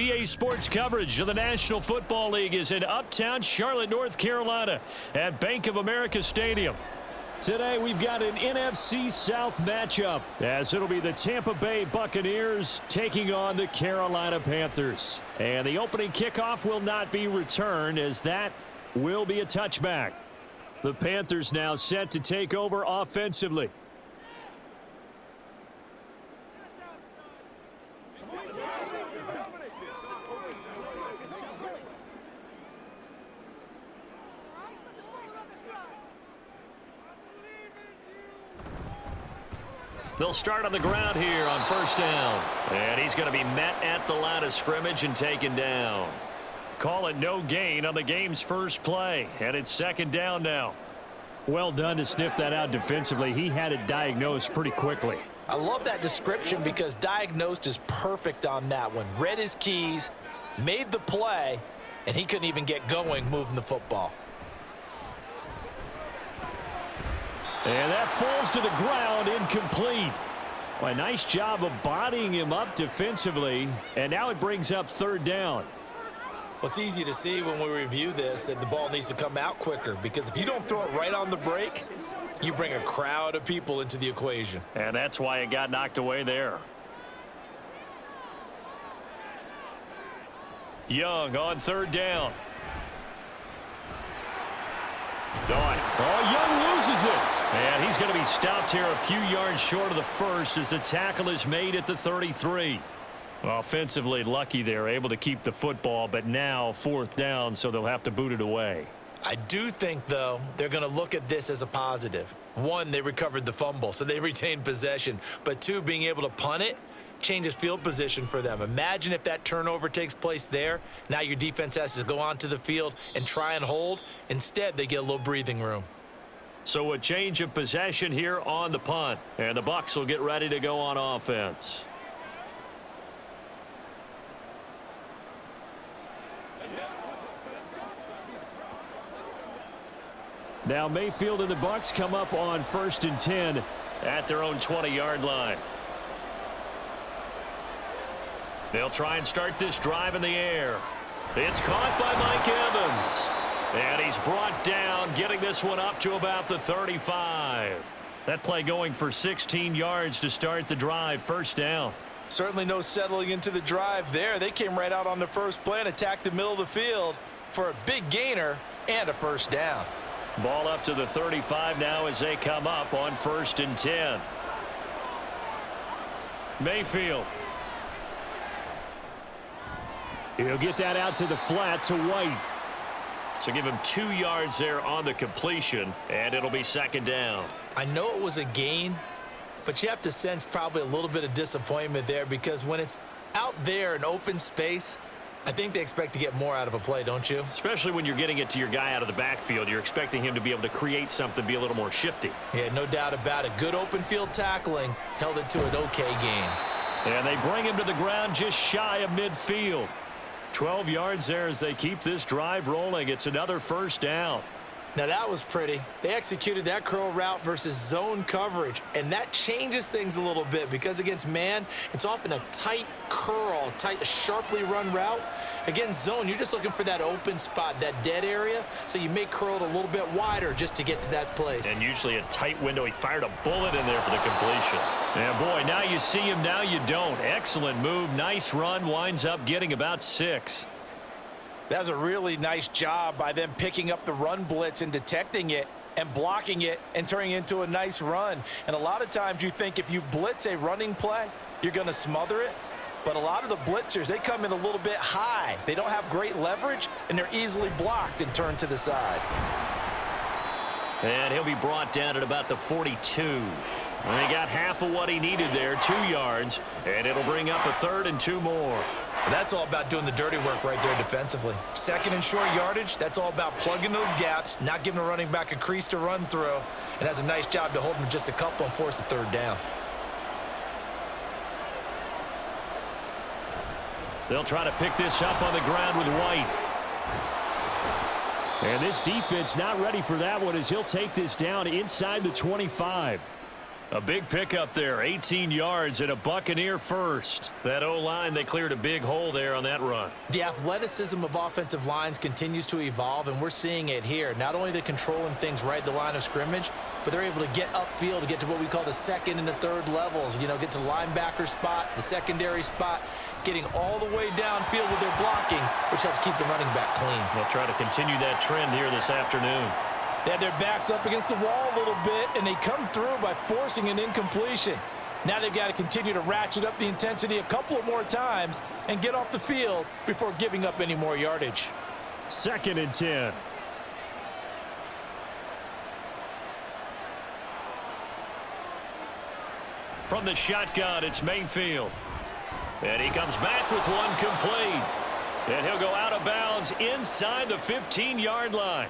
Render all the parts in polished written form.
EA Sports coverage of the National Football League is in uptown Charlotte, North Carolina at Bank of America Stadium. Today we've got an NFC South matchup as it'll be the Tampa Bay Buccaneers taking on the Carolina Panthers. And the opening kickoff will not be returned as that will be a touchback. The Panthers now set to take over offensively. They'll start on the ground here on first down. And he's going to be met at the line of scrimmage and taken down. Call it no gain on the game's first play. And it's second down now. Well done to sniff that out defensively. He had it diagnosed pretty quickly. I love that description because diagnosed is perfect on that one. Read his keys, made the play, and he couldn't even get going moving the football. And that falls to the ground, incomplete. Well, a nice job of bodying him up defensively, and now it brings up third down. Well, it's easy to see when we review this that the ball needs to come out quicker because if you don't throw it right on the break, you bring a crowd of people into the equation. And that's why it got knocked away there. Young on third down. Oh, Young loses it. And he's going to be stopped here a few yards short of the first as the tackle is made at the 33. Offensively lucky they're able to keep the football, but now fourth down, so they'll have to boot it away. I do think, though, they're going to look at this as a positive. One, they recovered the fumble, so they retained possession. But two, being able to punt it changes field position for them. Imagine if that turnover takes place there. Now your defense has to go onto the field and try and hold. Instead, they get a little breathing room. So a change of possession here on the punt. And the Bucs will get ready to go on offense. Now Mayfield and the Bucs come up on 1st and 10 at their own 20-yard line. They'll try and start this drive in the air. It's caught by Mike Evans. And he's brought down, getting this one up to about the 35. That play going for 16 yards to start the drive, first down. Certainly no settling into the drive there. They came right out on the first play and attacked the middle of the field for a big gainer and a first down. Ball up to the 35 now as they come up on 1st and 10. Mayfield. He'll get that out to the flat to White. So give him 2 yards there on the completion, and it'll be second down. I know it was a gain, but you have to sense probably a little bit of disappointment there because when it's out there in open space, I think they expect to get more out of a play, don't you? Especially when you're getting it to your guy out of the backfield. You're expecting him to be able to create something, be a little more shifty. Yeah, no doubt about it. Good open field tackling held it to an okay gain. And they bring him to the ground just shy of midfield. 12 yards there as they keep this drive rolling. It's another first down. Now that was pretty. They executed that curl route versus zone coverage, and that changes things a little bit because against man, it's often a tight curl, tight, sharply run route. Against zone, you're just looking for that open spot, that dead area, so you may curl it a little bit wider just to get to that place. And usually a tight window. He fired a bullet in there for the completion. And boy, now you see him, now you don't. Excellent move, nice run, winds up getting about 6. That was a really nice job by them picking up the run blitz and detecting it and blocking it and turning it into a nice run. And a lot of times you think if you blitz a running play, you're going to smother it. But a lot of the blitzers, they come in a little bit high. They don't have great leverage, and they're easily blocked and turned to the side. And he'll be brought down at about the 42. And he got half of what he needed there, 2 yards, and it'll bring up a 3rd and 2 more. That's all about doing the dirty work right there defensively. Second and short yardage, that's all about plugging those gaps, not giving a running back a crease to run through, and has a nice job to hold him just a couple and force a 3rd down. They'll try to pick this up on the ground with White. And this defense not ready for that one as he'll take this down inside the 25. A big pickup there, 18 yards and a Buccaneer first. That O-line, they cleared a big hole there on that run. The athleticism of offensive lines continues to evolve, and we're seeing it here. Not only they're controlling things right at the line of scrimmage, but they're able to get upfield to get to what we call the second and the third levels. You know, get to linebacker spot, the secondary spot, getting all the way downfield with their blocking, which helps keep the running back clean. They'll try to continue that trend here this afternoon. They had their backs up against the wall a little bit, and they come through by forcing an incompletion. Now they've got to continue to ratchet up the intensity a couple of more times and get off the field before giving up any more yardage. 2nd and 10. From the shotgun, it's Mayfield. And he comes back with one complete. And he'll go out of bounds inside the 15-yard line.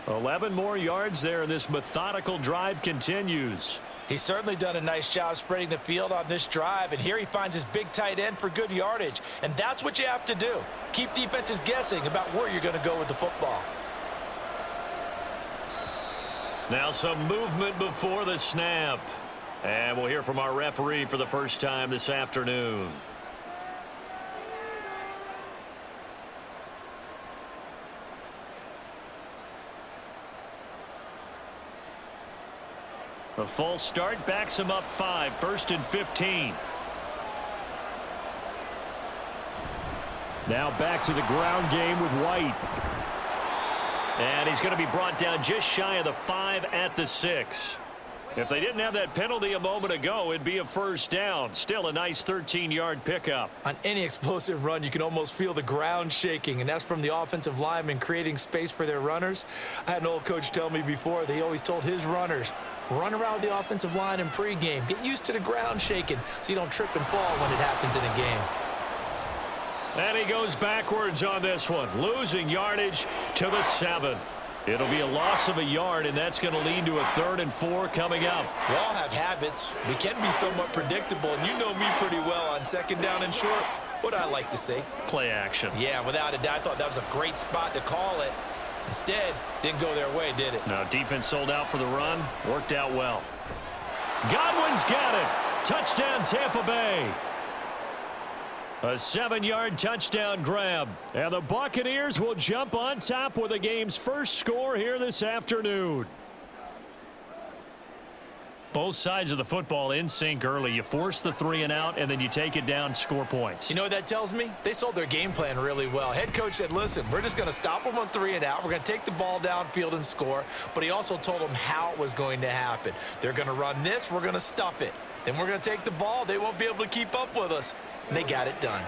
11 more yards there, and this methodical drive continues. He's certainly done a nice job spreading the field on this drive, and here he finds his big tight end for good yardage. And that's what you have to do. Keep defenses guessing about where you're going to go with the football. Now some movement before the snap. And we'll hear from our referee for the first time this afternoon. A false start backs him up 5, 1st and 15. Now back to the ground game with White. And he's going to be brought down just shy of the 5 at the 6. If they didn't have that penalty a moment ago, it'd be a first down. Still a nice 13-yard pickup. On any explosive run, you can almost feel the ground shaking, and that's from the offensive linemen creating space for their runners. I had an old coach tell me before, they always told his runners, run around with the offensive line in pregame. Get used to the ground shaking so you don't trip and fall when it happens in a game. And he goes backwards on this one, losing yardage to the 7. It'll be a loss of a yard, and that's going to lead to a 3rd and 4 coming up. We all have habits. We can be somewhat predictable, and you know me pretty well on 2nd down and short. What I like to say? Play action. Yeah, without a doubt. I thought that was a great spot to call it. Instead, didn't go their way, did it? No, defense sold out for the run. Worked out well. Godwin's got it. Touchdown, Tampa Bay. A 7-yard touchdown grab. And the Buccaneers will jump on top with the game's first score here this afternoon. Both sides of the football in sync early. You force the 3 and out, and then you take it down, score points. You know what that tells me? They sold their game plan really well. Head coach said, listen, we're just going to stop them on 3 and out. We're going to take the ball downfield and score. But he also told them how it was going to happen. They're going to run this. We're going to stuff it. Then we're going to take the ball. They won't be able to keep up with us. And they got it done.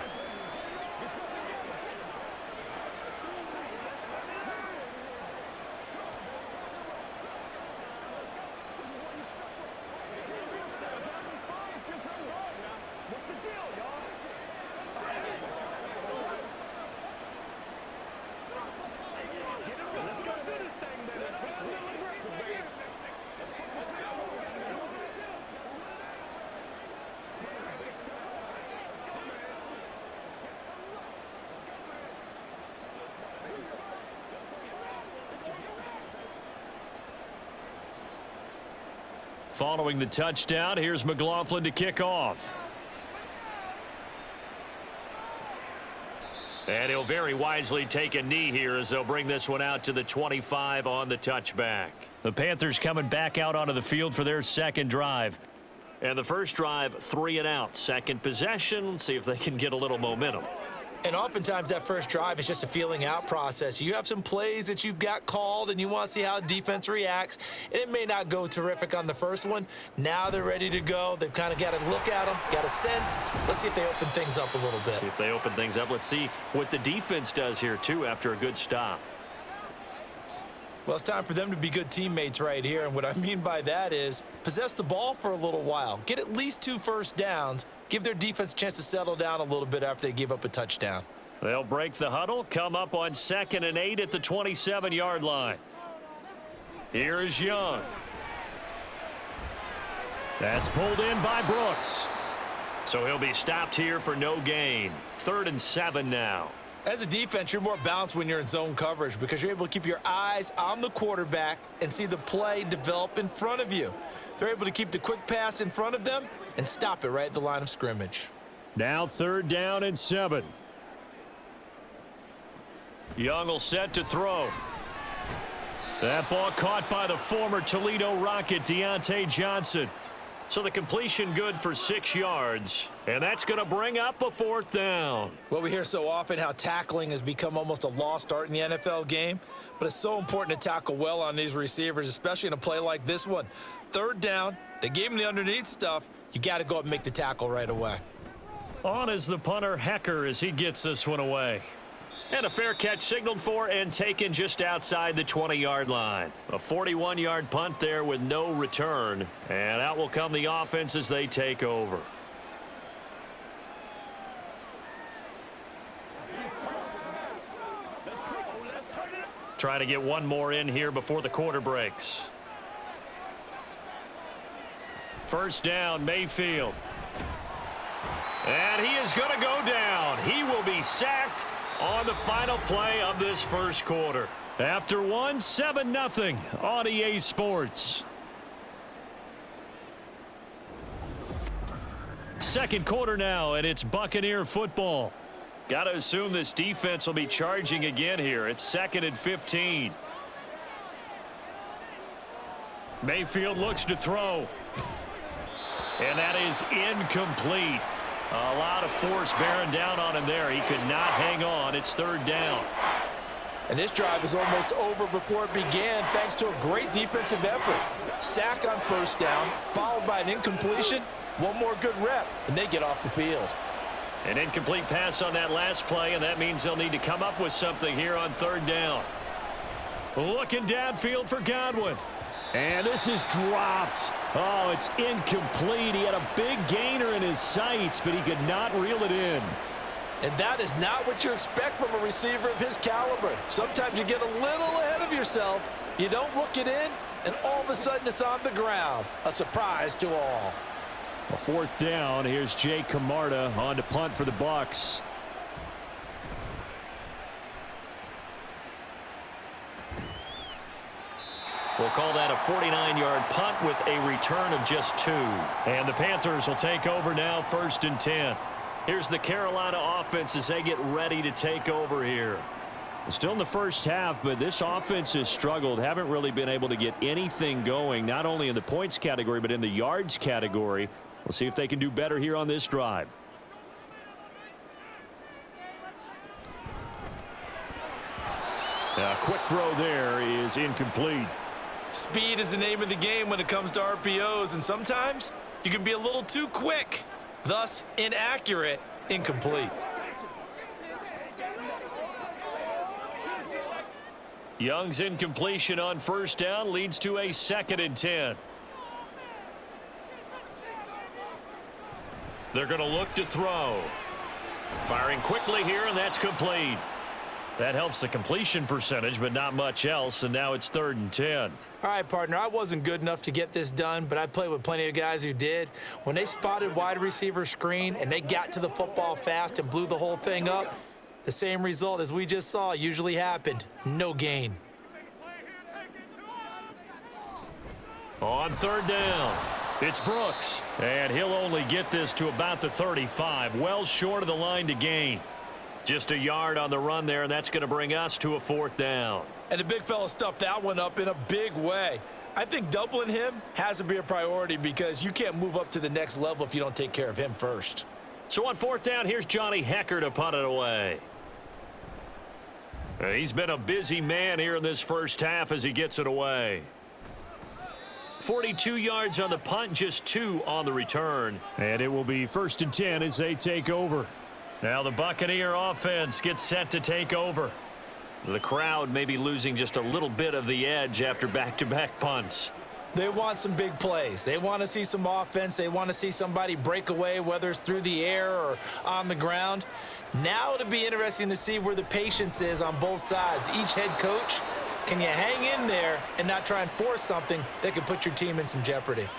Following the touchdown, here's McLaughlin to kick off. And he'll very wisely take a knee here as they'll bring this one out to the 25 on the touchback. The Panthers coming back out onto the field for their second drive. And the first drive, 3 and out. Second possession, let's see if they can get a little momentum. And oftentimes that first drive is just a feeling out process. You have some plays that you've got called and you want to see how the defense reacts. And it may not go terrific on the first one. Now they're ready to go. They've kind of got to look at them, got a sense. Let's see if they open things up a little bit. See if they open things up. Let's see what the defense does here, too, after a good stop. Well, it's time for them to be good teammates right here. And what I mean by that is possess the ball for a little while. Get at least 2 first downs. Give their defense a chance to settle down a little bit after they give up a touchdown. They'll break the huddle, come up on 2nd and 8 at the 27-yard line. Here is Young. That's pulled in by Brooks. So he'll be stopped here for no gain. 3rd and 7 now. As a defense, you're more balanced when you're in zone coverage because you're able to keep your eyes on the quarterback and see the play develop in front of you. They're able to keep the quick pass in front of them and stop it right at the line of scrimmage. Now 3rd down and 7. Young will set to throw. That ball caught by the former Toledo Rocket, Deontay Johnson. So the completion good for 6 yards, and that's going to bring up a 4th down. Well, we hear so often how tackling has become almost a lost art in the NFL game, but it's so important to tackle well on these receivers, especially in a play like this one. 3rd down, they gave him the underneath stuff. You got to go up and make the tackle right away. On is the punter, Hecker, as he gets this one away. And a fair catch signaled for and taken just outside the 20-yard line. A 41-yard punt there with no return. And out will come the offense as they take over. Trying to get one more in here before the quarter breaks. 1st down, Mayfield. And he is going to go down. He will be sacked on the final play of this 1st quarter. After 7-0 on EA Sports. 2nd quarter now, and it's Buccaneer football. Got to assume this defense will be charging again here. It's 2nd and 15. Mayfield looks to throw. And that is incomplete. A lot of force bearing down on him there. He could not hang on. It's 3rd down. And this drive is almost over before it began thanks to a great defensive effort. Sack on 1st down, followed by an incompletion. One more good rep, and they get off the field. An incomplete pass on that last play, and that means they'll need to come up with something here on 3rd down. Looking downfield for Godwin. And this is dropped. Oh, it's incomplete. He had a big gainer in his sights, but he could not reel it in. And that is not what you expect from a receiver of his caliber. Sometimes you get a little ahead of yourself. You don't look it in, and all of a sudden it's on the ground. A surprise to all. A 4th down. Here's Jay Camarda on to punt for the Bucs. We'll call that a 49-yard punt with a return of just 2. And the Panthers will take over now, 1st and 10. Here's the Carolina offense as they get ready to take over here. Still in the 1st half, but this offense has struggled. Haven't really been able to get anything going, not only in the points category, but in the yards category. We'll see if they can do better here on this drive. A quick throw there is incomplete. Speed is the name of the game when it comes to RPOs, and sometimes you can be a little too quick, thus inaccurate, incomplete. Young's incompletion on 1st down leads to a 2nd and 10. They're going to look to throw. Firing quickly here, and that's complete. That helps the completion percentage, but not much else, and now it's 3rd and 10. All right, partner, I wasn't good enough to get this done, but I played with plenty of guys who did. When they spotted wide receiver screen and they got to the football fast and blew the whole thing up, the same result as we just saw usually happened. No gain. On 3rd down, it's Brooks, and he'll only get this to about the 35, well short of the line to gain. Just a yard on the run there, and that's going to bring us to a 4th down. And the big fella stuffed that one up in a big way. I think doubling him has to be a priority because you can't move up to the next level if you don't take care of him first. So on 4th down, here's Johnny Hecker to punt it away. He's been a busy man here in this 1st half as he gets it away. 42 yards on the punt, just 2 on the return. And it will be 1st and 10 as they take over. Now the Buccaneer offense gets set to take over. The crowd may be losing just a little bit of the edge after back-to-back punts. They want some big plays. They want to see some offense. They want to see somebody break away, whether it's through the air or on the ground. Now it'll be interesting to see where the patience is on both sides. Each head coach, can you hang in there and not try and force something that could put your team in some jeopardy?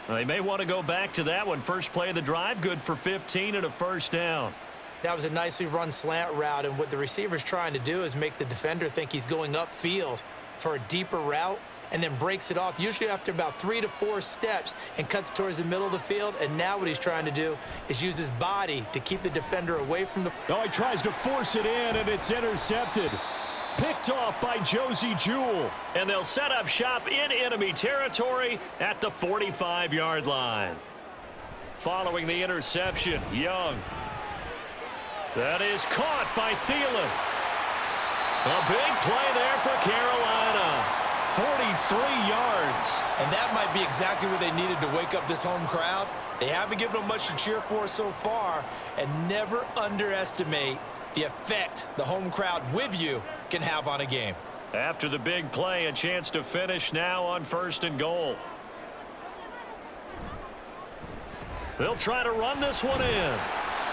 They may want to go back to that one. First play of the drive, good for 15 and a 1st down. That was a nicely run slant route, and what the receiver's trying to do is make the defender think he's going upfield for a deeper route, and then breaks it off, usually after about 3 to 4 steps, and cuts towards the middle of the field. And now what he's trying to do is use his body to keep the defender away from the... Oh, he tries to force it in, and it's intercepted. Picked off by Josie Jewell. And they'll set up shop in enemy territory at the 45-yard line. Following the interception, Young. That is caught by Thielen. A big play there for Carolina. 43 yards. And that might be exactly what they needed to wake up this home crowd. They haven't given them much to cheer for so far, and never underestimate the effect the home crowd with you can have on a game. After the big play, a chance to finish now on 1st and goal. They'll try to run this one in.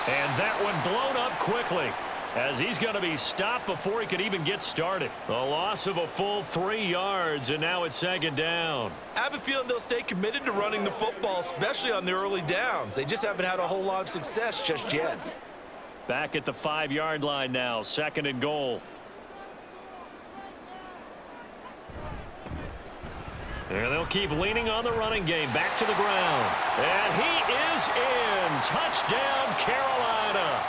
And that one blown up quickly, as he's going to be stopped before he could even get started. A loss of a full 3 yards, and now it's 2nd down. I have a feeling they'll stay committed to running the football, especially on the early downs. They just haven't had a whole lot of success just yet. Back at the 5-yard line now, 2nd and goal. And they'll keep leaning on the running game. Back to the ground. And he is in. Touchdown, Carolina.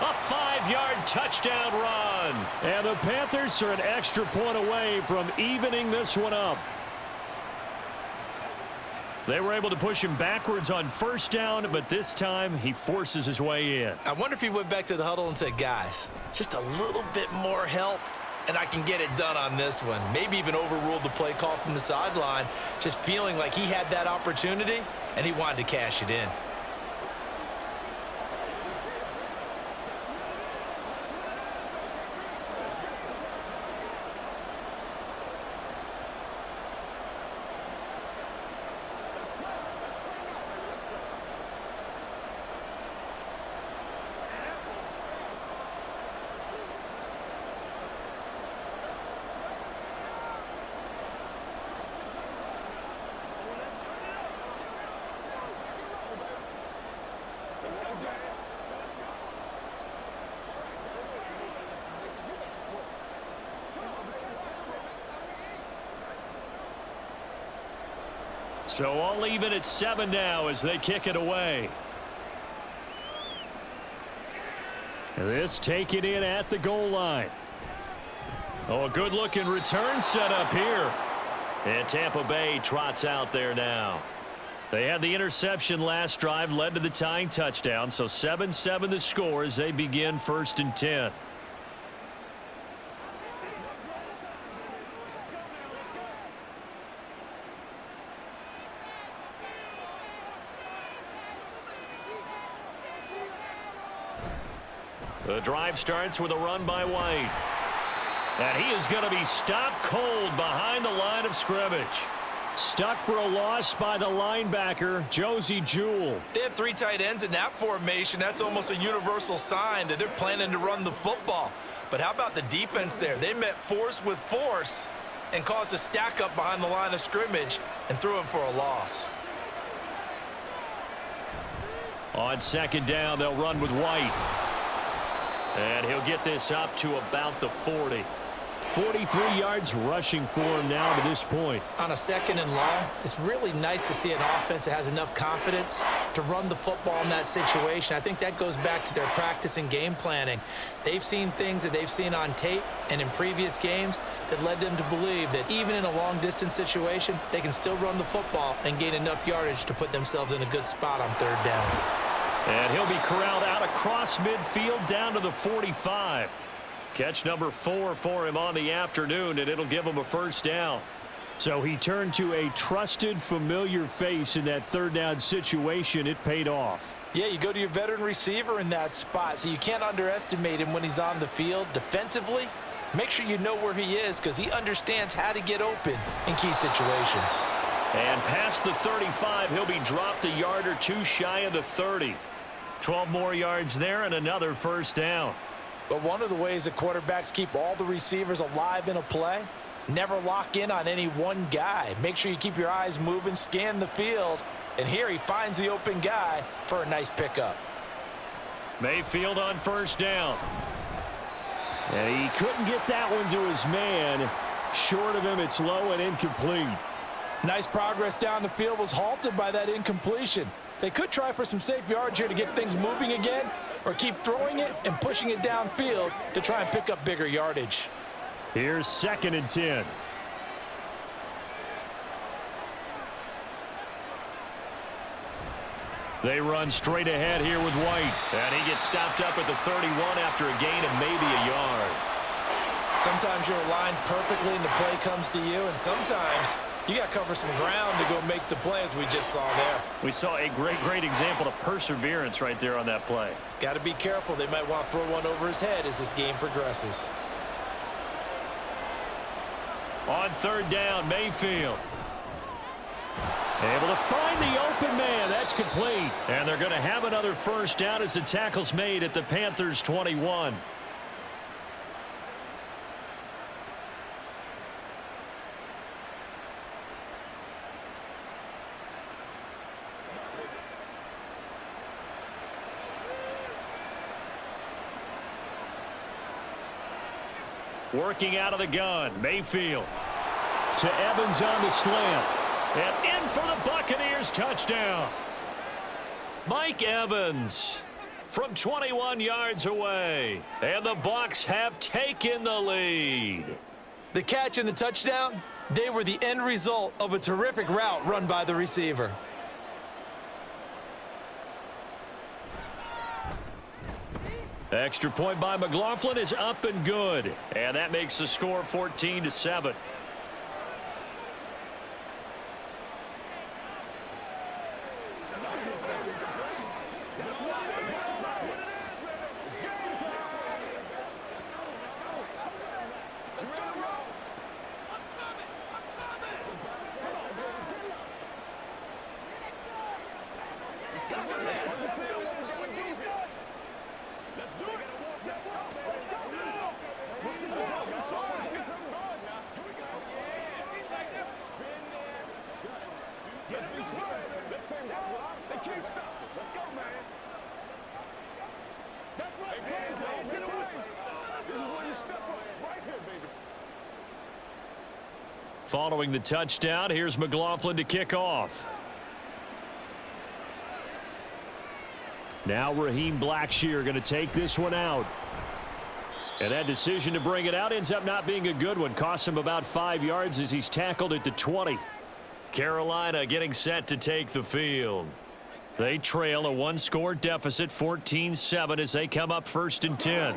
A 5-yard touchdown run. And the Panthers are an extra point away from evening this one up. They were able to push him backwards on 1st down, but this time he forces his way in. I wonder if he went back to the huddle and said, guys, just a little bit more help, and I can get it done on this one. Maybe even overruled the play call from the sideline, just feeling like he had that opportunity, and he wanted to cash it in. So all even at 7 now as they kick it away. This taken in at the goal line. Oh, a good-looking return set up here. And Tampa Bay trots out there now. They had the interception last drive, led to the tying touchdown. So 7-7 the score as they begin 1st and 10. The drive starts with a run by White. And he is going to be stopped cold behind the line of scrimmage. Stuck for a loss by the linebacker, Josie Jewell. They have 3 tight ends in that formation. That's almost a universal sign that they're planning to run the football. But how about the defense there? They met force with force and caused a stack up behind the line of scrimmage and threw him for a loss. On 2nd down, they'll run with White. And he'll get this up to about the 40. 43 yards rushing for him now to this point. On a 2nd and long, it's really nice to see an offense that has enough confidence to run the football in that situation. I think that goes back to their practice and game planning. They've seen things that they've seen on tape and in previous games that led them to believe that even in a long-distance situation, they can still run the football and gain enough yardage to put themselves in a good spot on 3rd down. And he'll be corralled out across midfield down to the 45. Catch number 4 for him on the afternoon, and it'll give him a 1st down. So he turned to a trusted, familiar face in that 3rd down situation. It paid off. Yeah, you go to your veteran receiver in that spot, so you can't underestimate him when he's on the field defensively. Make sure you know where he is because he understands how to get open in key situations. And past the 35, he'll be dropped a yard or 2 shy of the 30. 12 more yards there and another 1st down. But one of the ways that quarterbacks keep all the receivers alive in a play, never lock in on any one guy. Make sure you keep your eyes moving, scan the field, and here he finds the open guy for a nice pickup. Mayfield on 1st down. And he couldn't get that one to his man. Short of him, it's low and incomplete. Nice progress down the field was halted by that incompletion. They could try for some safe yards here to get things moving again, or keep throwing it and pushing it downfield to try and pick up bigger yardage. Here's 2nd and 10. They run straight ahead here with White. And he gets stopped up at the 31 after a gain of maybe a yard. Sometimes you're aligned perfectly and the play comes to you, and sometimes you got to cover some ground to go make the play, as we just saw there. We saw a great example of perseverance right there on that play. Got to be careful. They might want to throw one over his head as this game progresses. On 3rd down, Mayfield. Able to find the open man. That's complete. And they're going to have another 1st down as the tackle's made at the Panthers 21. Working out of the gun, Mayfield. To Evans on the slant. And in for the Buccaneers, touchdown. Mike Evans from 21 yards away. And the Bucs have taken the lead. The catch and the touchdown, they were the end result of a terrific route run by the receiver. Extra point by McLaughlin is up and good. And that makes the score 14-7. Following the touchdown, here's McLaughlin to kick off. Now Raheem Blackshear going to take this one out. And that decision to bring it out ends up not being a good one. Costs him about 5 yards as he's tackled at the 20. Carolina getting set to take the field. They trail a 1-score deficit, 14-7, as they come up 1st and 10.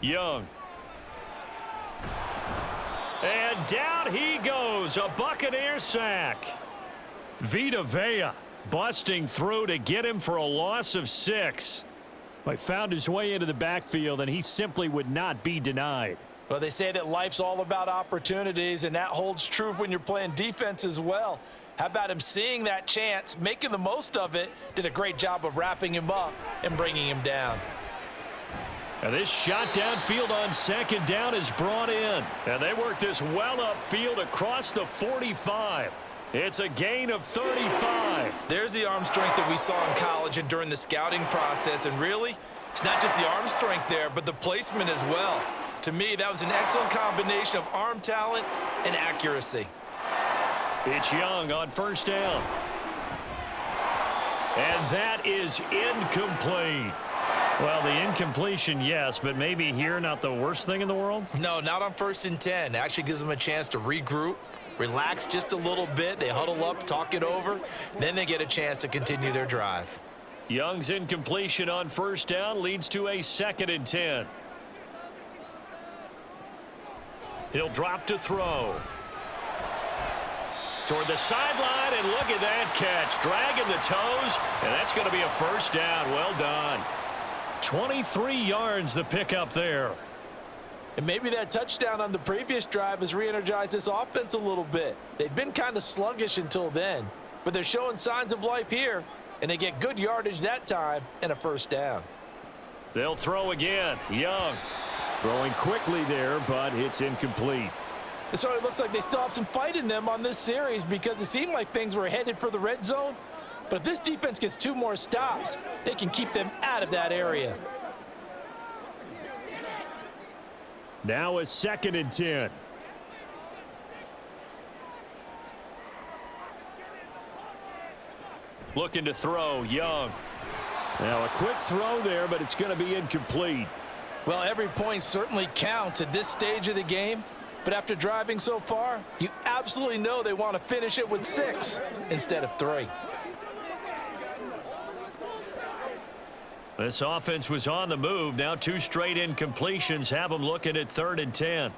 Young. And down he goes. A Buccaneer sack. Vita Vea busting through to get him for a loss of 6. He found his way into the backfield, and he simply would not be denied. Well, they say that life's all about opportunities, and that holds true when you're playing defense as well. How about him seeing that chance, making the most of it, did a great job of wrapping him up and bringing him down. And this shot downfield on 2nd down is brought in. And they work this well upfield across the 45. It's a gain of 35. There's the arm strength that we saw in college and during the scouting process. And really, it's not just the arm strength there, but the placement as well. To me, that was an excellent combination of arm talent and accuracy. It's Young on 1st down. And that is incomplete. Well, the incompletion, yes, but maybe here not the worst thing in the world? No, not on 1st and 10. It actually gives them a chance to regroup, relax just a little bit. They huddle up, talk it over. Then they get a chance to continue their drive. Young's incompletion on 1st down leads to a 2nd and 10. He'll drop to throw. Toward the sideline, and look at that catch. Dragging the toes, and that's going to be a 1st down. Well done. 23 yards the pickup there. And maybe that touchdown on the previous drive has re-energized this offense a little bit. They'd been kind of sluggish until then, but they're showing signs of life here, and they get good yardage that time and a 1st down. They'll throw again. Young throwing quickly there, but it's incomplete. It sort of looks like they still have some fight in them on this series because it seemed like things were headed for the red zone, But if this defense gets 2 more stops, they can keep them out of that area. Now a 2nd and 10. Looking to throw, Young. Now a quick throw there, but it's going to be incomplete. Well, every point certainly counts at this stage of the game. But after driving so far, you absolutely know they want to finish it with 6 instead of 3. This offense was on the move. Now 2 straight incompletions have them looking at 3rd and 10.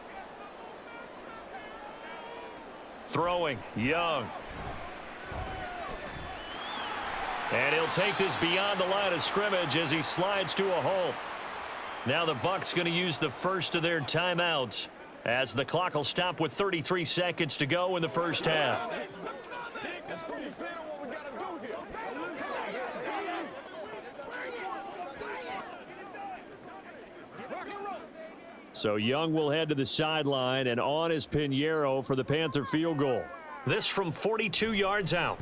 Throwing, Young. And he'll take this beyond the line of scrimmage as he slides to a halt. Now the Bucs going to use the first of their timeouts as the clock will stop with 33 seconds to go in the first half. So Young will head to the sideline, and on is Pinheiro for the Panther field goal. This from 42 yards out.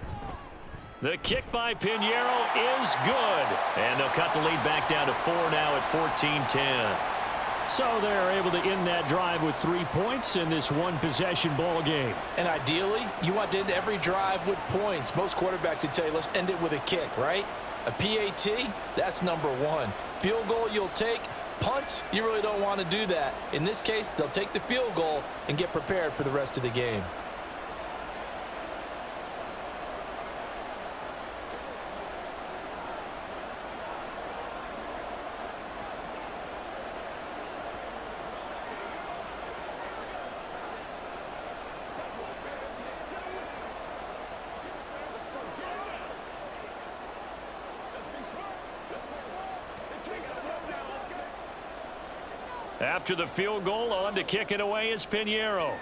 The kick by Pinheiro is good. And they'll cut the lead back down to 4 now at 14-10. So they're able to end that drive with 3 points in this one-possession ball game. And ideally, you want to end every drive with points. Most quarterbacks would tell you, let's end it with a kick, right? A PAT, that's number 1. Field goal you'll take. Punts, you really don't want to do that. In this case, they'll take the field goal and get prepared for the rest of the game. After the field goal, on to kick it away is Pinheiro.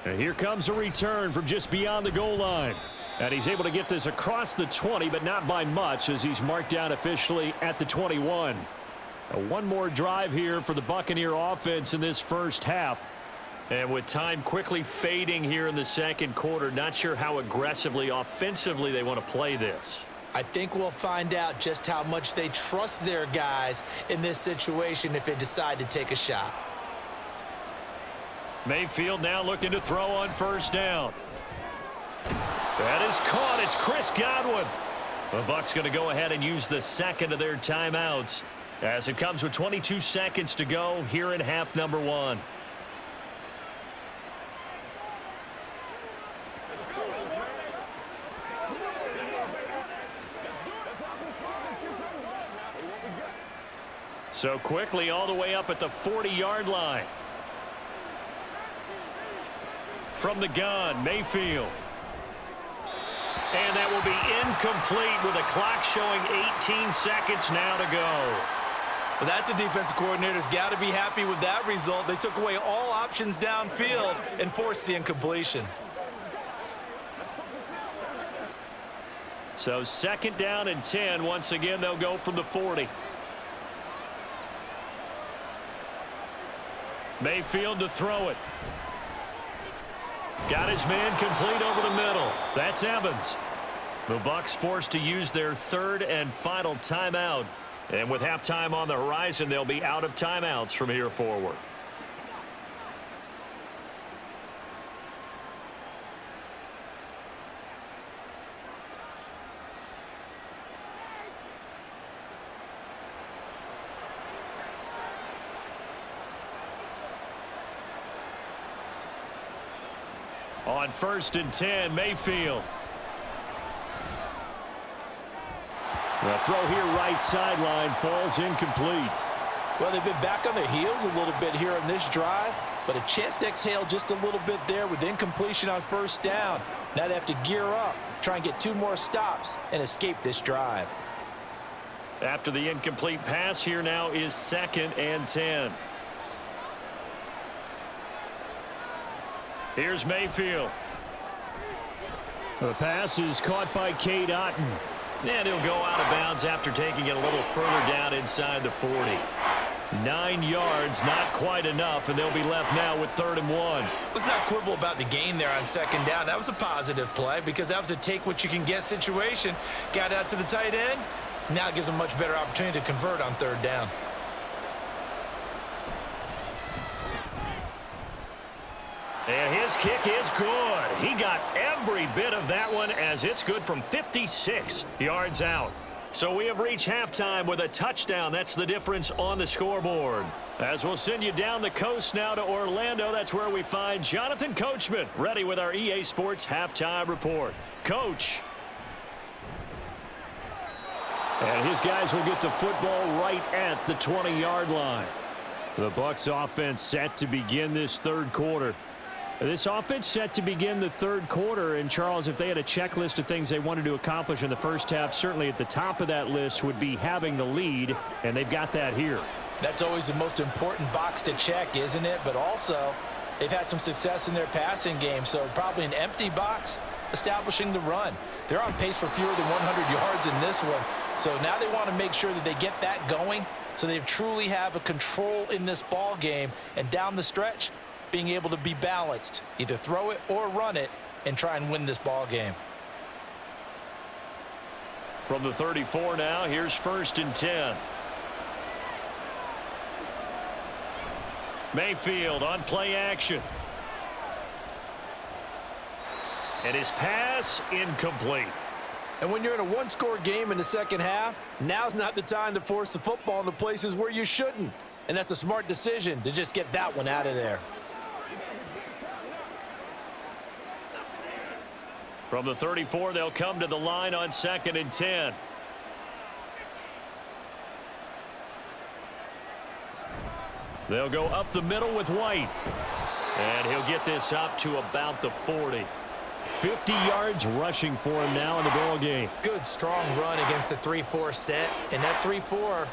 And here comes a return from just beyond the goal line. And he's able to get this across the 20, but not by much as he's marked down officially at the 21. One more drive here for the Buccaneer offense in this first half. And with time quickly fading here in the second quarter, not sure how aggressively offensively they want to play this. I think we'll find out just how much they trust their guys in this situation if they decide to take a shot. Mayfield now looking to throw on first down. That is caught. It's Chris Godwin. The Bucs going to go ahead and use the second of their timeouts as it comes with 22 seconds to go here in half number 1. So quickly all the way up at the 40-yard line. From the gun, Mayfield. And that will be incomplete with a clock showing 18 seconds now to go. Well, that's a defensive coordinator's got to be happy with that result. They took away all options downfield and forced the incompletion. So 2nd down and 10. Once again, they'll go from the 40. Mayfield to throw it. Got his man complete over the middle. That's Evans. The Bucs forced to use their 3rd and final timeout. And with halftime on the horizon, they'll be out of timeouts from here forward. On 1st and 10, Mayfield. The throw here right sideline falls incomplete. Well, they've been back on their heels a little bit here on this drive, but a chance to exhale just a little bit there with incompletion on first down. Now they have to gear up, try and get 2 more stops and escape this drive. After the incomplete pass, here now is 2nd and 10. Here's Mayfield. The pass is caught by Cade Otton. And he'll go out of bounds after taking it a little further down inside the 40. 9 yards, not quite enough, and they'll be left now with 3rd and 1. Let's not quibble about the gain there on 2nd down. That was a positive play because that was a take-what-you-can-get situation. Got out to the tight end. Now it gives them a much better opportunity to convert on 3rd down. And his kick is good. He got every bit of that one as it's good from 56 yards out. So we have reached halftime with a touchdown. That's the difference on the scoreboard. As we'll send you down the coast now to Orlando, that's where we find Jonathan Coachman ready with our EA Sports halftime report. Coach. And his guys will get the football right at the 20-yard line. The Bucs offense set to begin this 3rd quarter. This offense set to begin the 3rd quarter, and Charles, if they had a checklist of things they wanted to accomplish in the first half, certainly at the top of that list would be having the lead, and they've got that here. That's always the most important box to check, isn't it? But also, they've had some success in their passing game, so probably an empty box establishing the run. They're on pace for fewer than 100 yards in this one, so now they want to make sure that they get that going so they truly have a control in this ball game, and down the stretch, being able to be balanced, either throw it or run it, and try and win this ball game. From the 34 now, here's 1st and 10. Mayfield on play action. And his pass incomplete. And when you're in a one-score game in the 2nd half, now's not the time to force the football in the places where you shouldn't. And that's a smart decision to just get that one out of there. From the 34, they'll come to the line on 2nd and 10. They'll go up the middle with White. And he'll get this up to about the 40. 50 yards rushing for him now in the ball game. Good, strong run against the 3-4 set. And that 3-4,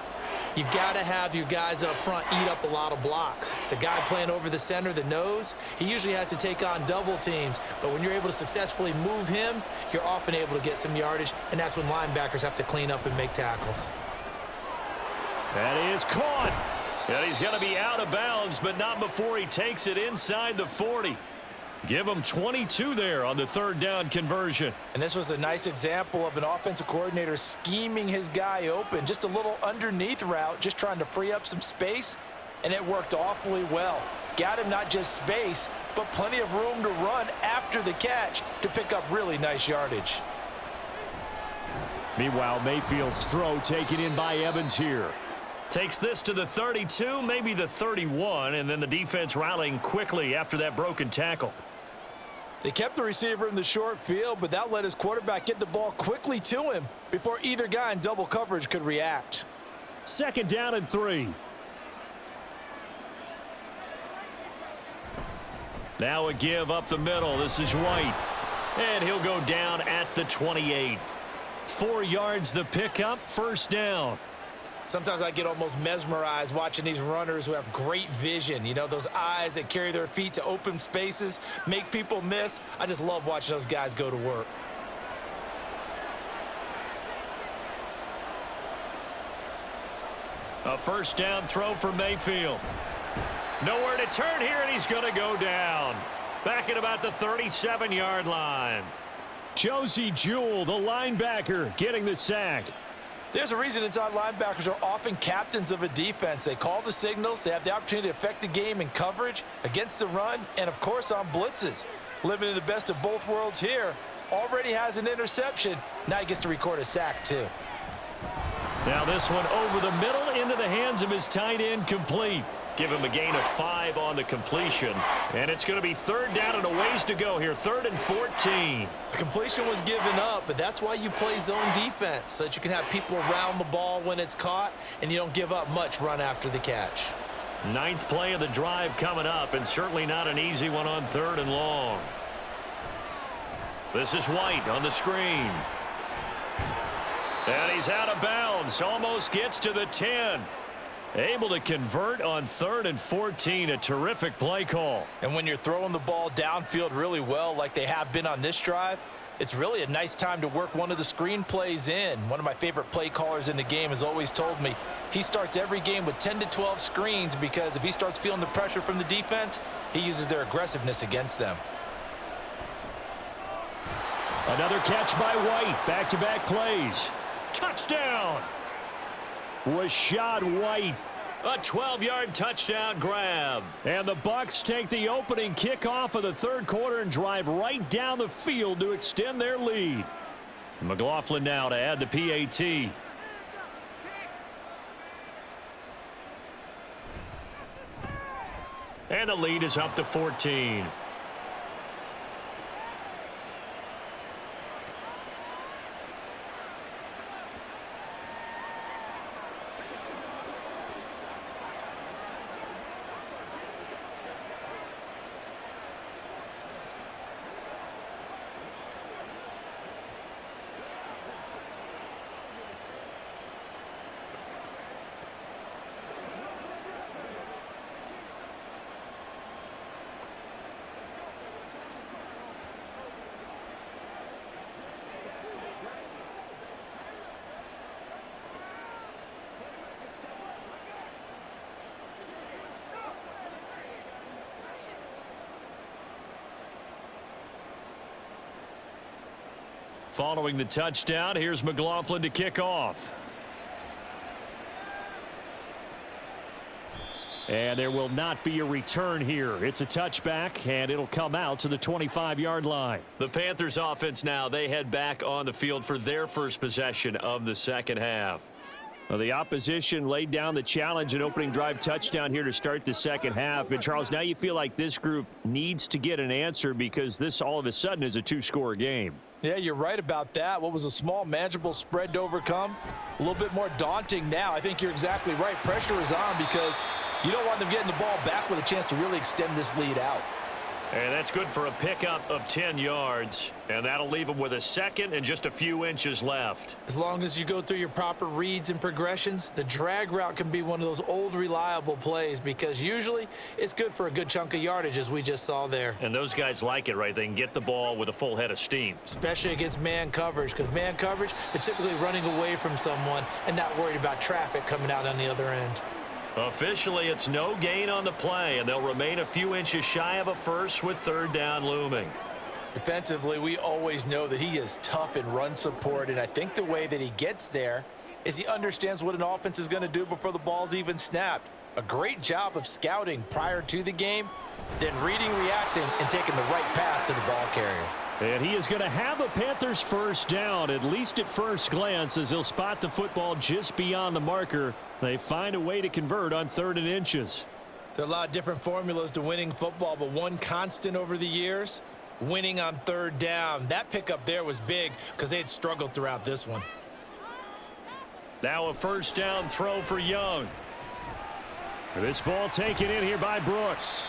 you got to have your guys up front eat up a lot of blocks. The guy playing over the center, the nose, he usually has to take on double teams. But when you're able to successfully move him, you're often able to get some yardage, and that's when linebackers have to clean up and make tackles. That is caught. And he's going to be out of bounds, but not before he takes it inside the 40. Give him 22 there on the 3rd down conversion. And this was a nice example of an offensive coordinator scheming his guy open. Just a little underneath route, just trying to free up some space, and it worked awfully well. Got him not just space, but plenty of room to run after the catch to pick up really nice yardage. Meanwhile, Mayfield's throw taken in by Evans here. Takes this to the 32, maybe the 31, and then the defense rallying quickly after that broken tackle. They kept the receiver in the short field, but that let his quarterback get the ball quickly to him before either guy in double coverage could react. 2nd down and 3. Now a give up the middle. This is White. And he'll go down at the 28. 4 yards the pickup, 1st down. Sometimes I get almost mesmerized watching these runners who have great vision. You know, those eyes that carry their feet to open spaces, make people miss. I just love watching those guys go to work. A 1st down throw for Mayfield. Nowhere to turn here, and he's going to go down. Back at about the 37-yard line. Josie Jewell, the linebacker, getting the sack. There's a reason inside linebackers are often captains of a defense. They call the signals. They have the opportunity to affect the game in coverage, against the run, and, of course, on blitzes. Living in the best of both worlds here. Already has an interception. Now he gets to record a sack, too. Now this one over the middle into the hands of his tight end, complete. Give him a gain of 5 on the completion. And it's going to be 3rd down and a ways to go here. 3rd and 14. The completion was given up, but that's why you play zone defense, so that you can have people around the ball when it's caught, and you don't give up much run after the catch. 9th play of the drive coming up, and certainly not an easy one on 3rd and long. This is White on the screen. And he's out of bounds. Almost gets to the 10. Able to convert on 3rd and 14. A terrific play call. And when you're throwing the ball downfield really well like they have been on this drive, It's really a nice time to work one of the screen plays in. One of my favorite play callers in the game has always told me he starts every game with 10 to 12 screens because if he starts feeling the pressure from the defense, he uses their aggressiveness against them. Another catch by White. Back-to-back plays. Touchdown! Rashad White. A 12-yard touchdown grab. And the Bucs take the opening kickoff of the third quarter and drive right down the field to extend their lead. McLaughlin now to add the PAT. And the lead is up to 14. Following the touchdown, here's McLaughlin to kick off. And there will not be a return here. It's a touchback, and it'll come out to the 25-yard line. The Panthers offense now, they head back on the field for their first possession of the second half. Well, the opposition laid down the challenge and opening drive touchdown here to start the second half. And, Charles, now you feel like this group needs to get an answer because this all of a sudden is a two-score game. Yeah, you're right about that. What was a small, manageable spread to overcome? A little bit more daunting now. I think you're exactly right. Pressure is on because you don't want them getting the ball back with a chance to really extend this lead out. And that's good for a pickup of 10 yards. And that'll leave them with a second and just a few inches left. As long as you go through your proper reads and progressions, the drag route can be one of those old reliable plays because usually it's good for a good chunk of yardage as we just saw there. And those guys like it, right? They can get the ball with a full head of steam. Especially against man coverage because man coverage, they're typically running away from someone and not worried about traffic coming out on the other end. Officially, it's no gain on the play, and they'll remain a few inches shy of a first with third down looming. Defensively, we always know that he is tough in run support, and I think the way that he gets there is he understands what an offense is going to do before the ball's even snapped. A great job of scouting prior to the game, then reading, reacting, and taking the right path to the ball carrier. And he is going to have a Panthers first down, at least at first glance, as he'll spot the football just beyond the marker. They find a way to convert on 3rd and inches. There are a lot of different formulas to winning football, but one constant over the years, winning on 3rd down. That pickup there was big because they had struggled throughout this one. Now a first down throw for Young. This ball taken in here by Brooks.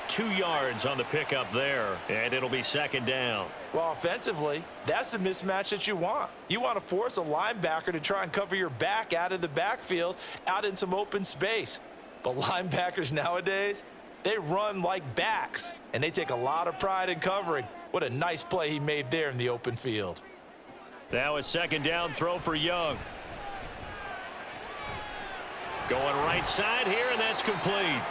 2 yards on the pickup there, and it'll be second down. Well, offensively, that's the mismatch that you want. You want to force a linebacker to try and cover your back out of the backfield, out in some open space. But linebackers nowadays, they run like backs, and they take a lot of pride in covering. What a nice play he made there in the open field. Now a second down throw for Young. Going right side here, and that's complete.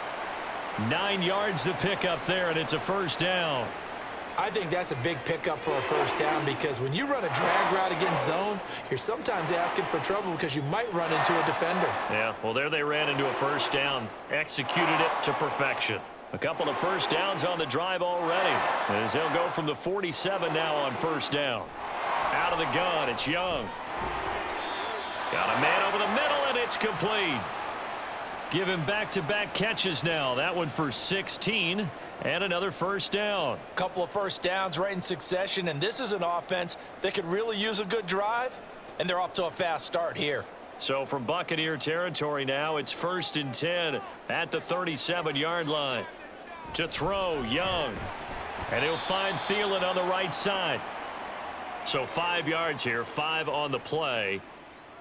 9 yards to pick up there, and it's a first down. I think that's a big pickup for a first down because when you run a drag route against zone, you're sometimes asking for trouble because you might run into a defender. Yeah, well, there they ran into a first down. Executed it to perfection. A couple of first downs on the drive already, as they'll go from the 47 now on first down. Out of the gun, it's Young. Got a man over the middle, and it's complete. Give him back-to-back catches now. That one for 16 and another first down. A couple of first downs right in succession, and this is an offense that could really use a good drive, and they're off to a fast start here. So from Buccaneer territory now, it's 1st and 10 at the 37-yard line. To throw, Young. And he'll find Thielen on the right side. So 5 yards here, 5 on the play.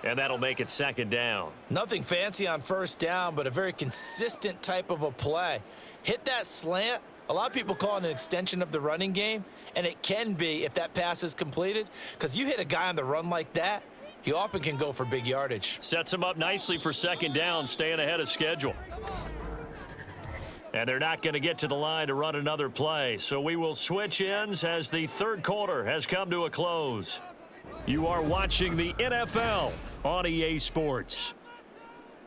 And that'll make it second down. Nothing fancy on first down, but a very consistent type of a play. hit that slant. A lot of people call it an extension of the running game, and it can be if that pass is completed, because you hit a guy on the run like that, he often can go for big yardage. Sets him up nicely for second down, staying ahead of schedule. And they're not going to get to the line to run another play, so we will switch ends as the third quarter has come to a close. You are watching the NFL on EA Sports.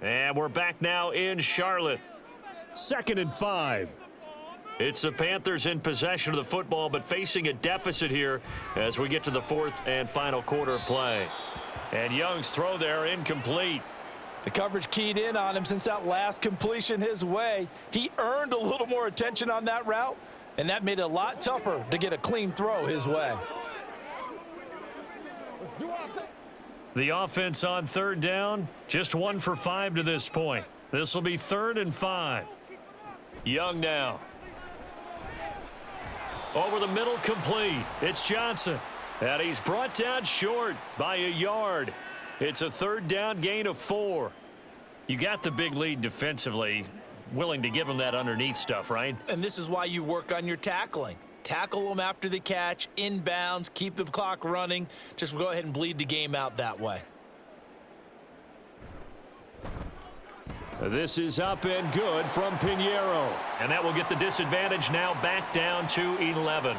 And we're back now in Charlotte. 2nd and 5. It's the Panthers in possession of the football, but facing a deficit here as we get to the fourth and final quarter of play. And Young's throw there incomplete. The coverage keyed in on him since that last completion his way. He earned a little more attention on that route, and that made it a lot tougher to get a clean throw his way. The offense on third down, just 1 for 5 to this point. This will be 3rd and 5. Young now. Over the middle, complete. It's Johnson. And he's brought down short by a yard. It's a 3rd down gain of 4. You got the big lead defensively. Willing to give him that underneath stuff, right? And this is why you work on your tackling. Tackle them after the catch, inbounds, keep the clock running. Just go ahead and bleed the game out that way. This is up and good from Pinheiro. And that will get the disadvantage now back down to 11.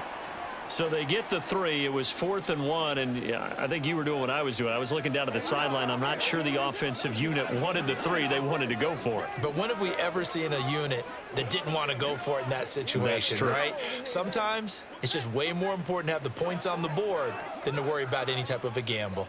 So they get the 3. It was 4th and 1, and I think you were doing what I was doing. I was looking down at the sideline. I'm not sure the offensive unit wanted the 3. They wanted to go for it. But when have we ever seen a unit that didn't want to go for it in that situation, right? Sometimes it's just way more important to have the points on the board than to worry about any type of a gamble.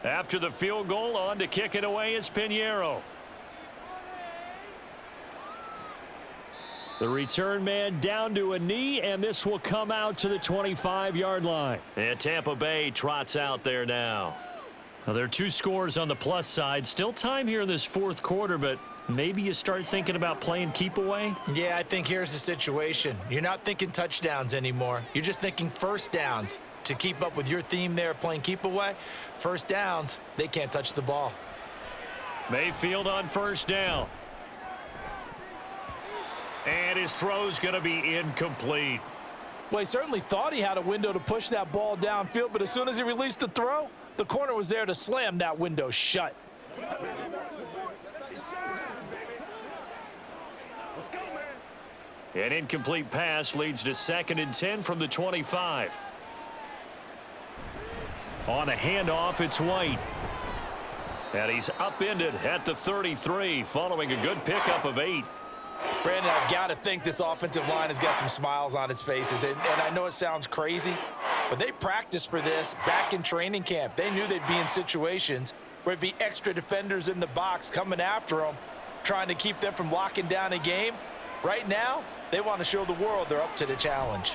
After the field goal, on to kick it away is Pinheiro. The return man down to a knee, and this will come out to the 25-yard line. And Tampa Bay trots out there now. Now, there are 2 scores on the plus side. Still time here in this 4th quarter, but maybe you start thinking about playing keep away? Yeah, I think here's the situation. You're not thinking touchdowns anymore. You're just thinking first downs. To keep up with your theme there, playing keep away, first downs, they can't touch the ball. Mayfield on first down. And his throw's going to be incomplete. Well, he certainly thought he had a window to push that ball downfield, but as soon as he released the throw, the corner was there to slam that window shut. An incomplete pass leads to 2nd and 10 from the 25. On a handoff, it's White. And he's upended at the 33 following a good pickup of 8. Brandon, I've got to think this offensive line has got some smiles on its faces. And I know it sounds crazy, but they practiced for this back in training camp. They knew they'd be in situations where there'd be extra defenders in the box coming after them, trying to keep them from locking down a game. Right now, they want to show the world they're up to the challenge.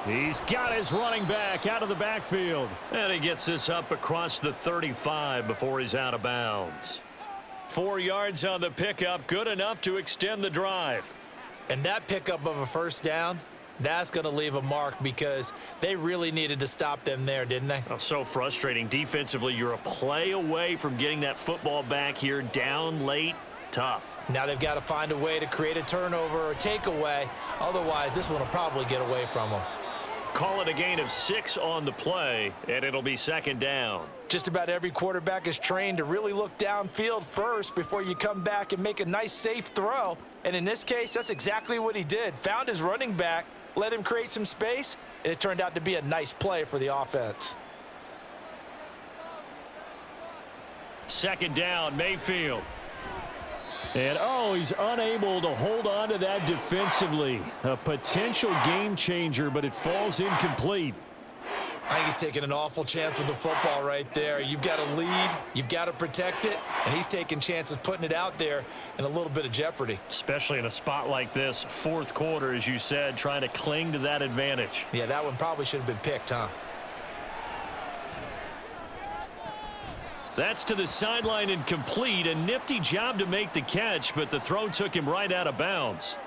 He's got his running back out of the backfield. And he gets this up across the 35 before he's out of bounds. 4 yards on the pickup, good enough to extend the drive. And that pickup of a first down, that's going to leave a mark because they really needed to stop them there, didn't they? Oh, so frustrating. Defensively, you're a play away from getting that football back here, down late. Tough. Now they've got to find a way to create a turnover or takeaway. Otherwise, this one will probably get away from them. Call it a gain of 6 on the play, and it'll be 2nd down. Just about every quarterback is trained to really look downfield first before you come back and make a nice, safe throw. And in this case, that's exactly what he did. Found his running back, let him create some space, and it turned out to be a nice play for the offense. 2nd down, Mayfield. And, he's unable to hold on to that defensively. A potential game changer, but it falls incomplete. I think he's taking an awful chance with the football right there. You've got to lead, you've got to protect it, and he's taking chances putting it out there in a little bit of jeopardy. Especially in a spot like this, fourth quarter, as you said, trying to cling to that advantage. Yeah, that one probably should have been picked, huh? That's to the sideline and complete. A nifty job to make the catch, but the throw took him right out of bounds.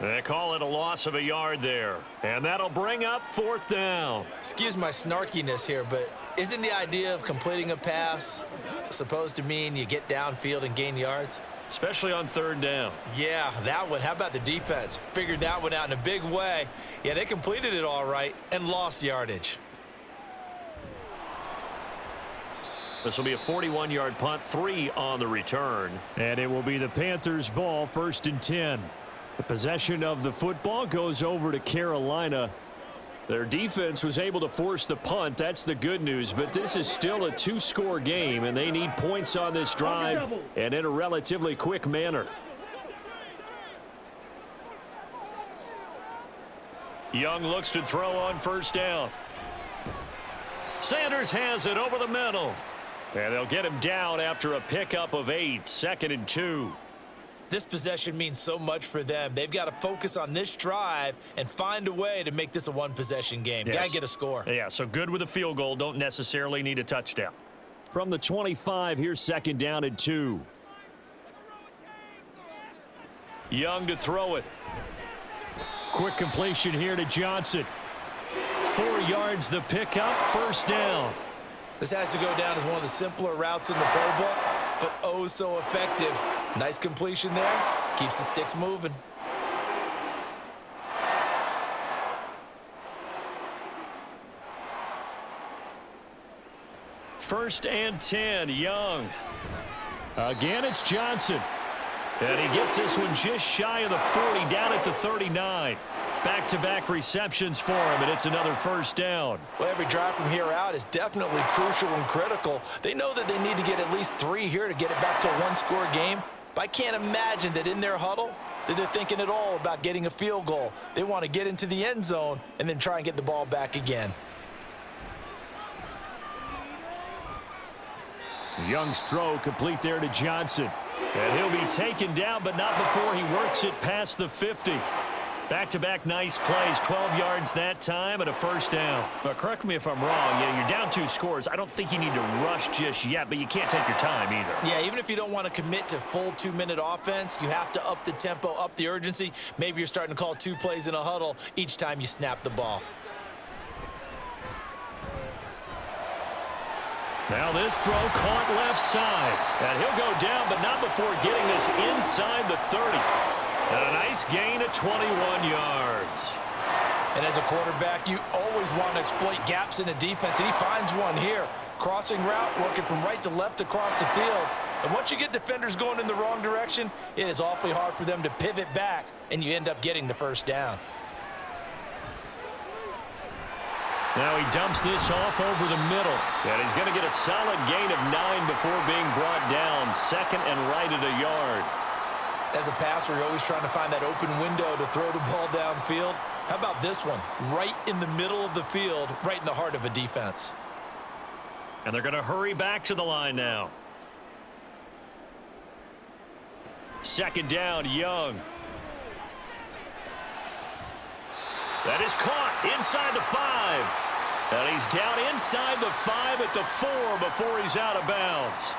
They call it a loss of a yard there, and that'll bring up fourth down. Excuse my snarkiness here, but isn't the idea of completing a pass supposed to mean you get downfield and gain yards? Especially on third down. Yeah, that one. How about the defense? Figured that one out in a big way. Yeah, they completed it all right and lost yardage. This will be a 41-yard punt, 3 on the return. And it will be the Panthers' ball, 1st and 10. The possession of the football goes over to Carolina. Their defense was able to force the punt. That's the good news. But this is still a 2-score game, and they need points on this drive and in a relatively quick manner. Young looks to throw on 1st down. Sanders has it over the middle. And they'll get him down after a pickup of 8, 2nd and 2. This possession means so much for them. They've got to focus on this drive and find a way to make this a one-possession game. Yes. Got to get a score. Yeah, so good with a field goal. Don't necessarily need a touchdown. From the 25, here's 2nd down and 2. Young to throw it. Quick completion here to Johnson. 4 yards the pickup, 1st down. This has to go down as one of the simpler routes in the playbook, but oh so effective. Nice completion there. Keeps the sticks moving. First and 10, Young. Again, it's Johnson. And he gets this one just shy of the 40, down at the 39. Back-to-back receptions for him, and it's another 1st down. Well, every drive from here out is definitely crucial and critical. They know that they need to get at least 3 here to get it back to a one-score game. But I can't imagine that in their huddle that they're thinking at all about getting a field goal. They want to get into the end zone and then try and get the ball back again. Young's throw complete there to Johnson. And he'll be taken down, but not before he works it past the 50. Back-to-back nice plays, 12 yards that time and a 1st down. But correct me if I'm wrong, you're down 2 scores. I don't think you need to rush just yet, but you can't take your time either. Yeah, even if you don't want to commit to full 2-minute offense, you have to up the tempo, up the urgency. Maybe you're starting to call 2 plays in a huddle each time you snap the ball. Now this throw caught left side. And he'll go down, but not before getting this inside the 30. And a nice gain of 21 yards. And as a quarterback, you always want to exploit gaps in the defense, and he finds one here. Crossing route, working from right to left across the field. And once you get defenders going in the wrong direction, it is awfully hard for them to pivot back, and you end up getting the 1st down. Now he dumps this off over the middle. And he's going to get a solid gain of 9 before being brought down. 2nd and right at a yard. As a passer, you're always trying to find that open window to throw the ball downfield. How about this one? Right in the middle of the field, right in the heart of a defense. And they're going to hurry back to the line now. 2nd down, Young. That is caught inside the 5. And he's down inside the 5 at the 4 before he's out of bounds.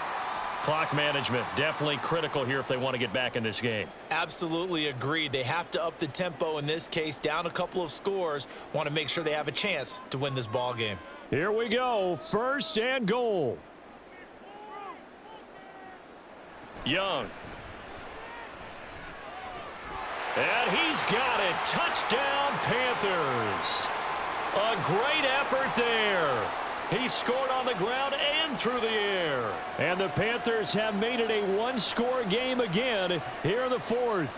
Clock management definitely critical here if they want to get back in this game. Absolutely agreed. They have to up the tempo in this case, down a couple of scores. Want to make sure they have a chance to win this ball game. Here we go. 1st and goal. Young. And he's got it. Touchdown, Panthers. A great effort there. He scored on the ground and through the air. And the Panthers have made it a 1-score game again here in the 4th.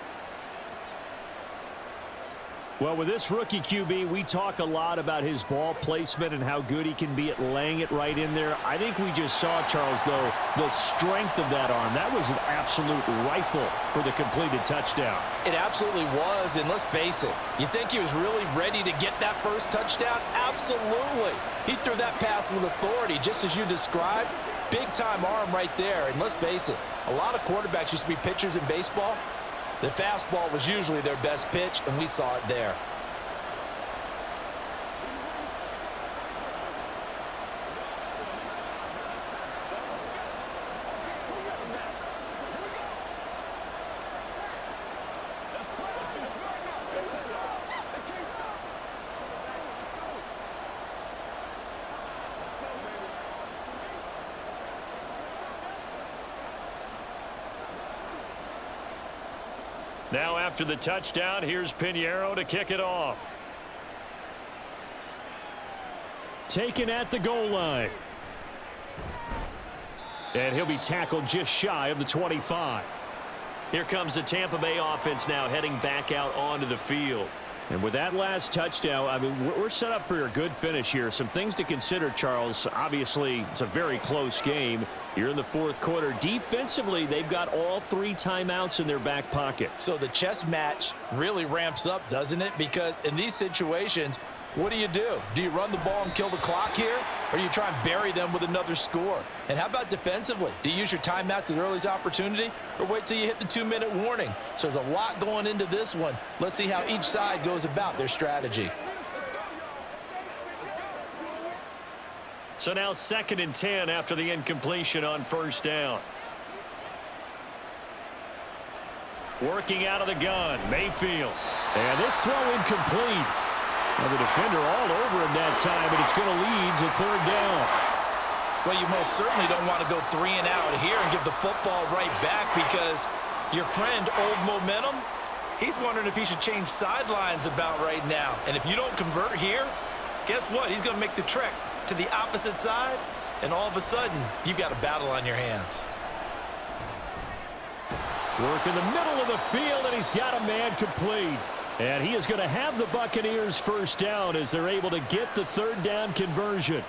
Well, with this rookie QB, we talk a lot about his ball placement and how good he can be at laying it right in there. I think we just saw, Charles, though, the strength of that arm. That was an absolute rifle for the completed touchdown. It absolutely was, and let's face it, you think he was really ready to get that first touchdown? Absolutely. He threw that pass with authority, just as you described. Big-time arm right there, and let's face it, a lot of quarterbacks used to be pitchers in baseball. The fastball was usually their best pitch, and we saw it there. Now after the touchdown, here's Pinheiro to kick it off. Taken at the goal line. And he'll be tackled just shy of the 25. Here comes the Tampa Bay offense now heading back out onto the field. And with that last touchdown, I mean, we're set up for a good finish here. Some things to consider, Charles. Obviously, it's a very close game. You're in the fourth quarter. Defensively, they've got all 3 timeouts in their back pocket. So the chess match really ramps up, doesn't it? Because in these situations, what do? Do you run the ball and kill the clock here? Or do you try and bury them with another score? And how about defensively? Do you use your timeouts at earliest opportunity? Or wait till you hit the 2-minute warning? So there's a lot going into this one. Let's see how each side goes about their strategy. So now 2nd and 10 after the incompletion on first down. Working out of the gun, Mayfield. And this throw incomplete. Well, the defender all over him that time, and it's going to lead to 3rd down. Well, you most certainly don't want to go 3 and out here and give the football right back, because your friend, Old Momentum, he's wondering if he should change sidelines about right now. And if you don't convert here, guess what? He's going to make the trek to the opposite side, and all of a sudden, you've got a battle on your hands. Work in the middle of the field, and he's got a man complete. And he is going to have the Buccaneers first down as they're able to get the 3rd down conversion.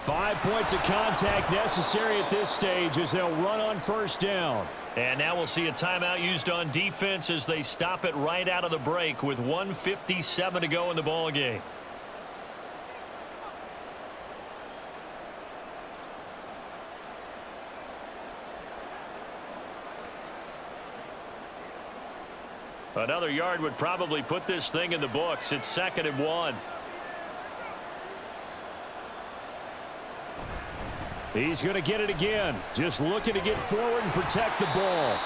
Five points of contact necessary at this stage as they'll run on first down. And now we'll see a timeout used on defense as they stop it right out of the break with 1:57 to go in the ball game. Another yard would probably put this thing in the books. It's 2nd and 1. He's going to get it again. Just looking to get forward and protect the ball.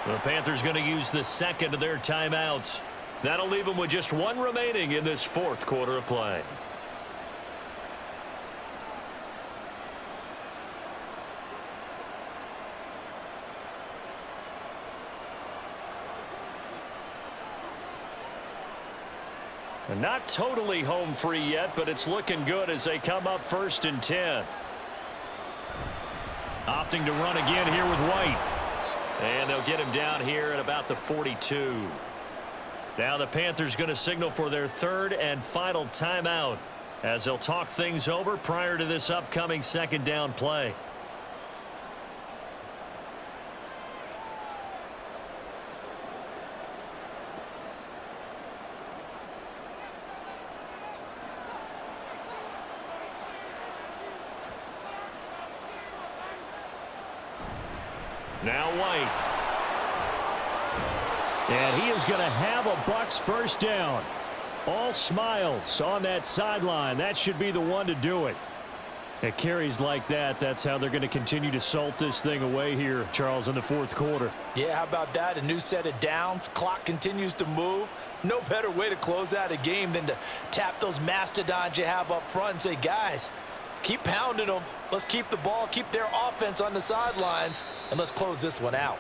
The Panthers going to use the 2nd of their timeouts. That'll leave them with just 1 remaining in this 4th quarter of play. And not totally home free yet, but it's looking good as they come up 1st and 10. Opting to run again here with White. And they'll get him down here at about the 42. Now the Panthers going to signal for their 3rd and final timeout as they'll talk things over prior to this upcoming 2nd down play. Now White. And he is going to have a Bucs first down. All smiles on that sideline. That should be the one to do it. At carries like that, that's how they're going to continue to salt this thing away here, Charles, in the fourth quarter. Yeah, how about that? A new set of downs. Clock continues to move. No better way to close out a game than to tap those mastodons you have up front and say, guys, keep pounding them. Let's keep the ball, keep their offense on the sidelines, and let's close this one out.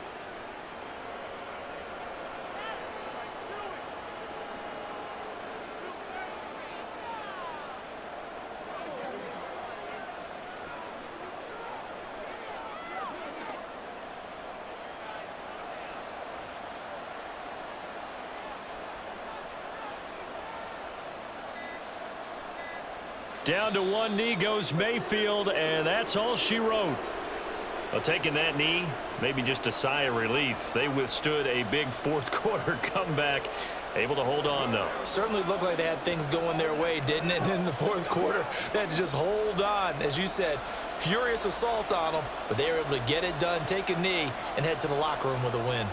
Down to one knee goes Mayfield, and that's all she wrote. Well, taking that knee, maybe just a sigh of relief. They withstood a big fourth quarter comeback. Able to hold on, though. Certainly looked like they had things going their way, didn't it? In the fourth quarter, they had to just hold on. As you said, furious assault on them, but they were able to get it done, take a knee, and head to the locker room with a win.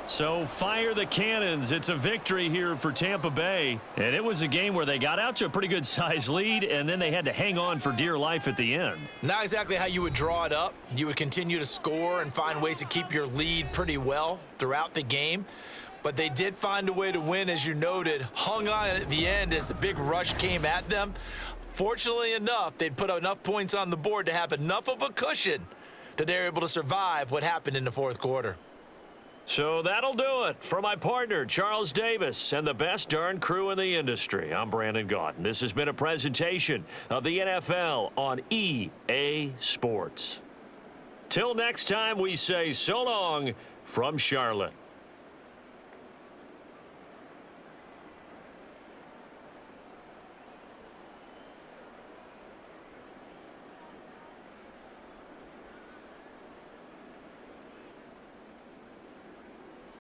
So fire the cannons. It's a victory here for Tampa Bay. And it was a game where they got out to a pretty good size lead, and then they had to hang on for dear life at the end. Not exactly how you would draw it up. You would continue to score and find ways to keep your lead pretty well throughout the game. But they did find a way to win, as you noted. Hung on at the end as the big rush came at them. Fortunately enough, they'd put enough points on the board to have enough of a cushion that they were able to survive what happened in the fourth quarter. So that'll do it for my partner, Charles Davis, and the best darn crew in the industry. I'm Brandon Gaudin. This has been a presentation of the NFL on EA Sports. Till next time, we say so long from Charlotte.